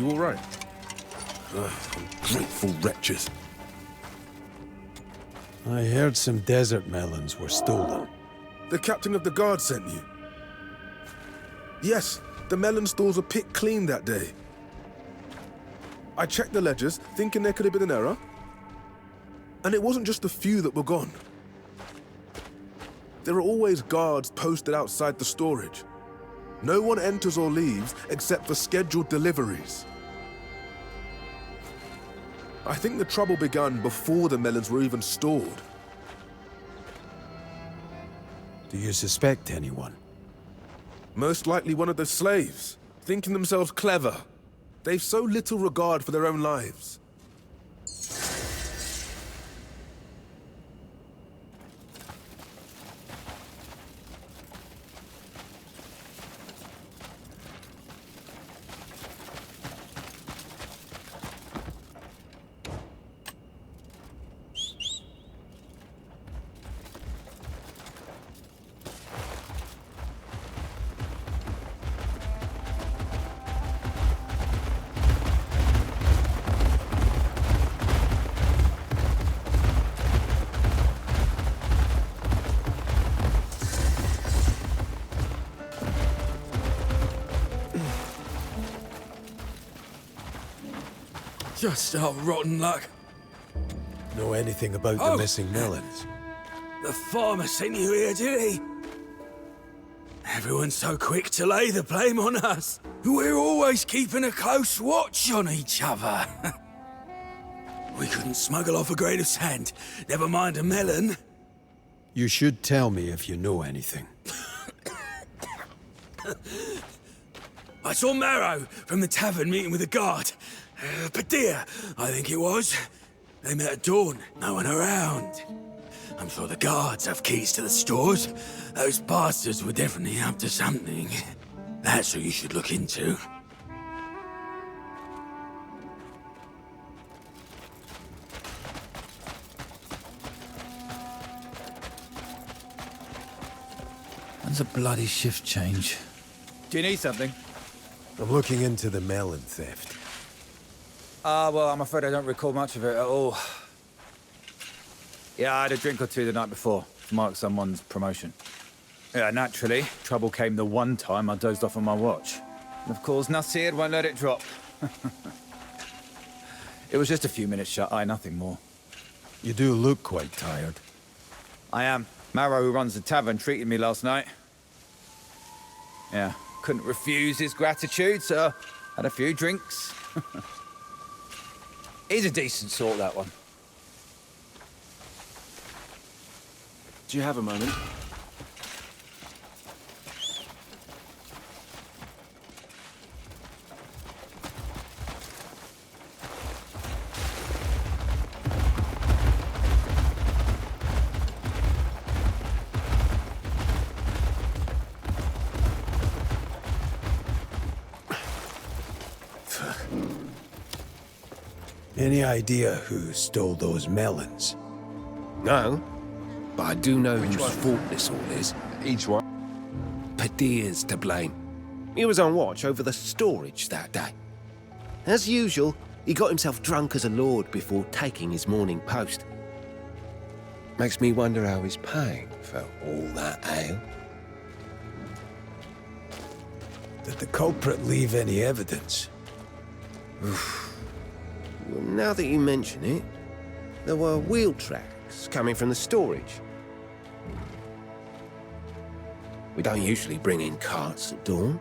You all right? Ungrateful wretches. I heard some desert melons were stolen. The captain of the guard sent you? Yes, the melon stores were picked clean that day. I checked the ledgers, thinking there could have been an error. And it wasn't just a few that were gone. There are always guards posted outside the storage. No one enters or leaves except for scheduled deliveries. I think the trouble began before the melons were even stored. Do you suspect anyone? Most likely one of the slaves, thinking themselves clever. They've so little regard for their own lives. Just our rotten luck. Know anything about the missing melons? The farmer sent you here, did he? Everyone's so quick to lay the blame on us. We're always keeping a close watch on each other. We couldn't smuggle off a grain of sand, never mind a melon. You should tell me if you know anything. I saw Marrow from the tavern meeting with a guard. Padilla, I think it was. They met at dawn, no one around. I'm sure the guards have keys to the stores. Those bastards were definitely up to something. That's who you should look into. When's a bloody shift change? Do you need something? I'm looking into the melon theft. Well, I'm afraid I don't recall much of it at all. Yeah, I had a drink or two the night before to mark someone's promotion. Yeah, naturally, trouble came the one time I dozed off on my watch. And of course, Nasir won't let it drop. It was just a few minutes shut-eye, nothing more. You do look quite tired. I am. Marrow, who runs the tavern, treated me last night. Yeah, couldn't refuse his gratitude, so had a few drinks. He's a decent sort, that one. Do you have a moment? Any idea who stole those melons? No, but I do know whose fault this all is. Each one. Padilla's to blame. He was on watch over the storage that day. As usual, he got himself drunk as a lord before taking his morning post. Makes me wonder how he's paying for all that ale. Did the culprit leave any evidence? Well, now that you mention it, there were wheel tracks coming from the storage. We don't usually bring in carts at dawn.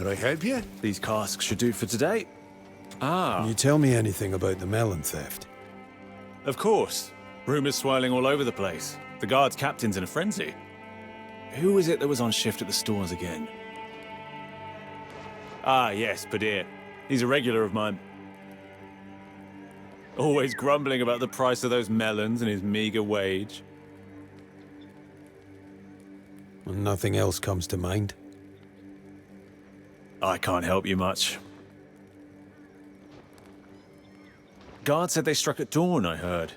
Can I help you? These casks should do for today. Can you tell me anything about the melon theft? Of course. Rumours swirling all over the place. The guard's captain's in a frenzy. Who was it that was on shift at the stores again? Ah, yes, Padir. He's a regular of mine. Always grumbling about the price of those melons and his meager wage. And nothing else comes to mind? I can't help you much. Guard said they struck at dawn, I heard.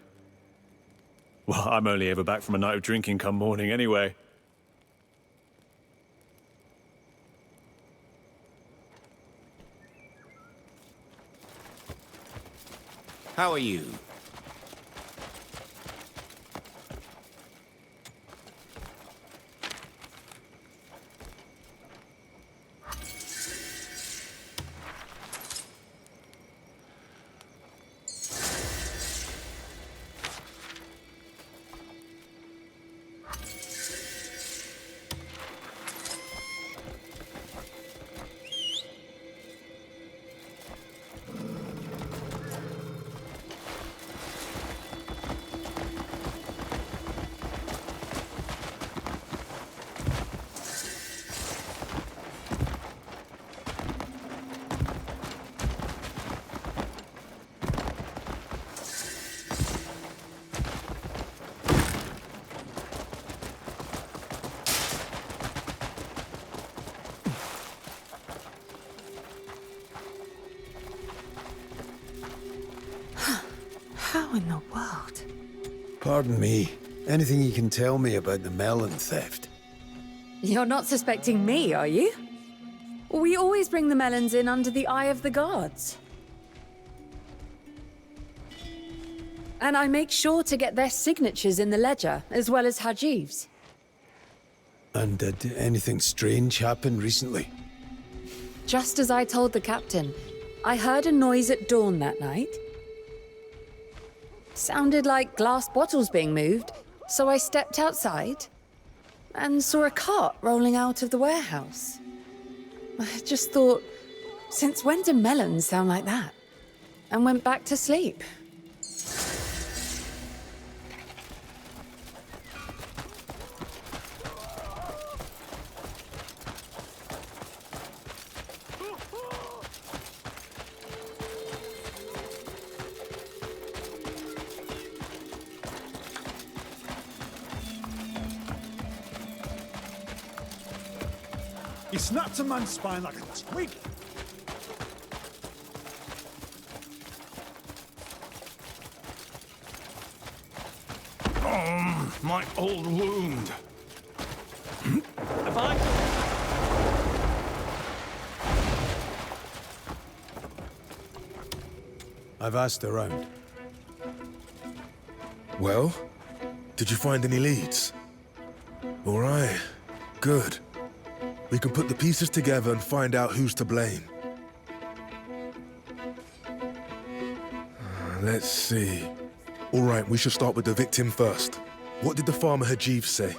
Well, I'm only ever back from a night of drinking come morning anyway. How are you? How in the world? Pardon me. Anything you can tell me about the melon theft? You're not suspecting me, are you? We always bring the melons in under the eye of the guards. And I make sure to get their signatures in the ledger, as well as Hajiv's. And did anything strange happen recently? Just as I told the captain, I heard a noise at dawn that night. Sounded like glass bottles being moved, so I stepped outside and saw a cart rolling out of the warehouse. I just thought, since when do melons sound like that? And went back to sleep. He snapped a man's spine like a twig. Oh, my old wound. Have I? I've asked around. Well, did you find any leads? All right, good. We can put the pieces together and find out who's to blame. Let's see. All right, we should start with the victim first. What did the farmer Hajiv say?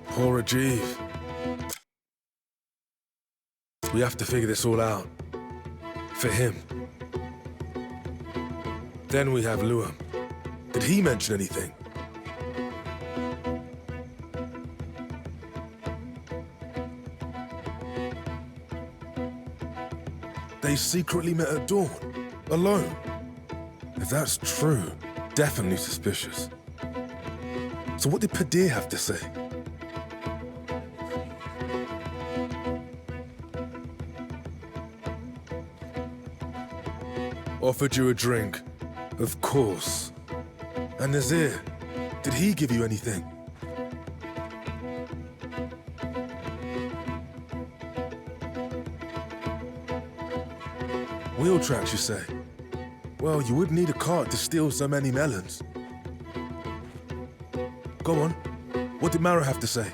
Poor Rajiv. We have to figure this all out. For him. Then we have Luam. Did he mention anything? They secretly met at dawn, alone. If that's true, definitely suspicious. So what did Padir have to say? Offered you a drink, of course. And Nazir, did he give you anything? Wheel tracks, you say? Well, you would need a cart to steal so many melons. Go on. What did Mara have to say?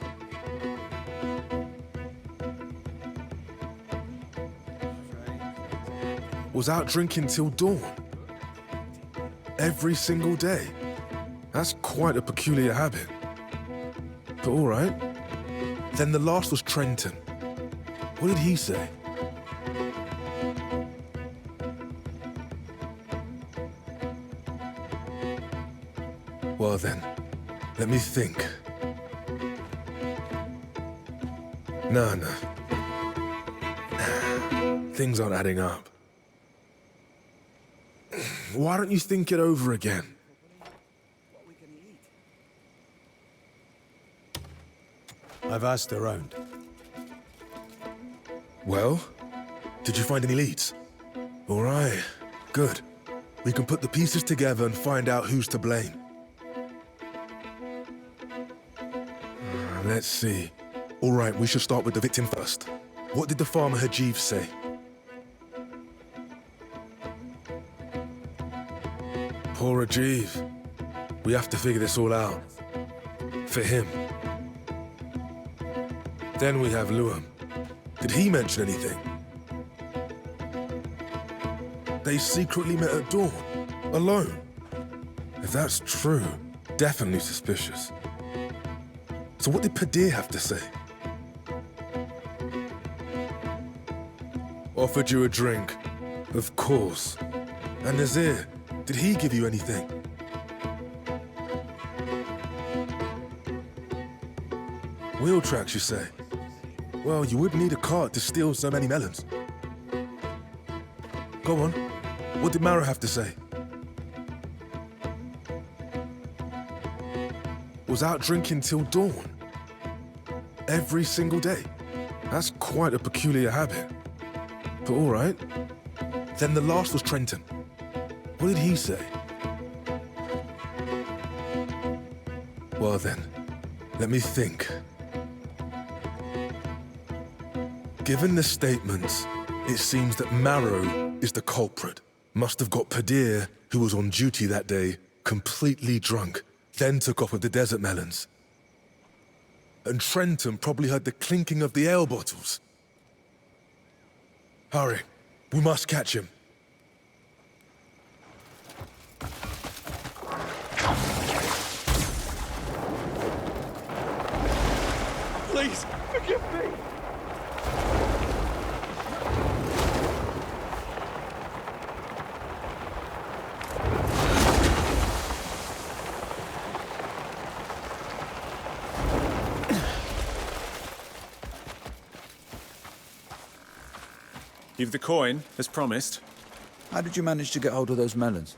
Was out drinking till dawn. Every single day. That's quite a peculiar habit. But all right. Then the last was Trenton. What did he say? Well then, let me think. No. Things aren't adding up. Why don't you think it over again? I've asked around. Well, did you find any leads? All right, good. We can put the pieces together and find out who's to blame. Let's see. All right, we should start with the victim first. What did the farmer Hajiv say? Poor Hajiv. We have to figure this all out. For him. Then we have Luam. Did he mention anything? They secretly met at dawn, alone. If that's true, definitely suspicious. So what did Padir have to say? Offered you a drink, of course. And Nazir, did he give you anything? Wheel tracks, you say? Well, you would need a cart to steal so many melons. Go on. What did Mara have to say? Was out drinking till dawn. Every single day. That's quite a peculiar habit. But all right. Then the last was Trenton. What did he say? Well then, let me think. Given the statements, it seems that Marrow is the culprit. Must have got Padir, who was on duty that day, completely drunk, then took off with the desert melons. And Trenton probably heard the clinking of the ale bottles. Hurry, we must catch him. Please, forgive me. You've the coin, as promised. How did you manage to get hold of those melons?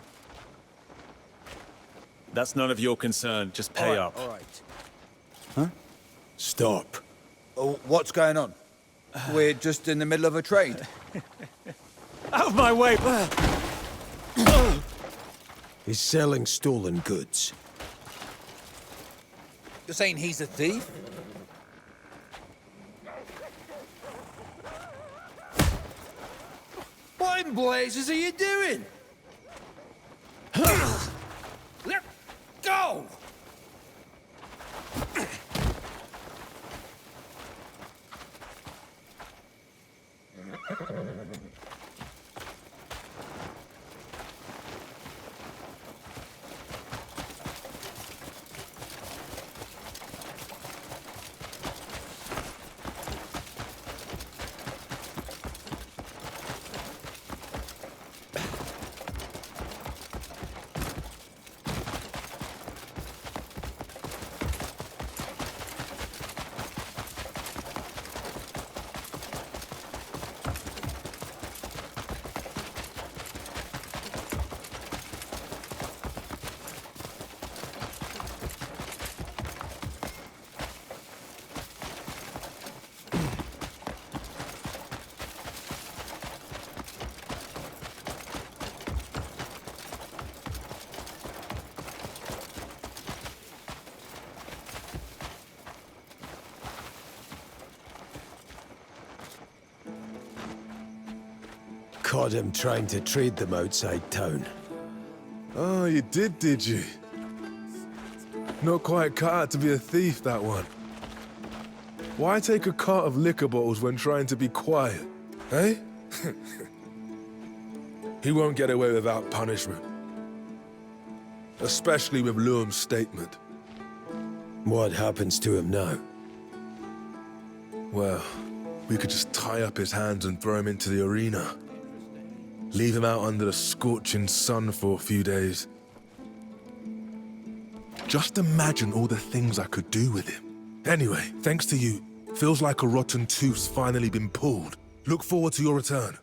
That's none of your concern. Just pay up. All right. Huh? Stop. Oh, what's going on? We're just in the middle of a trade. Out of my way! He's selling stolen goods. You're saying he's a thief? What in blazes are you doing? Let go! caught him trying to trade them outside town. Oh, you did you? Not quite cut out to be a thief, that one. Why take a cart of liquor bottles when trying to be quiet, eh? He won't get away without punishment. Especially with Luum's statement. What happens to him now? Well, we could just tie up his hands and throw him into the arena. Leave him out under the scorching sun for a few days. Just imagine all the things I could do with him. Anyway, thanks to you, feels like a rotten tooth's finally been pulled. Look forward to your return.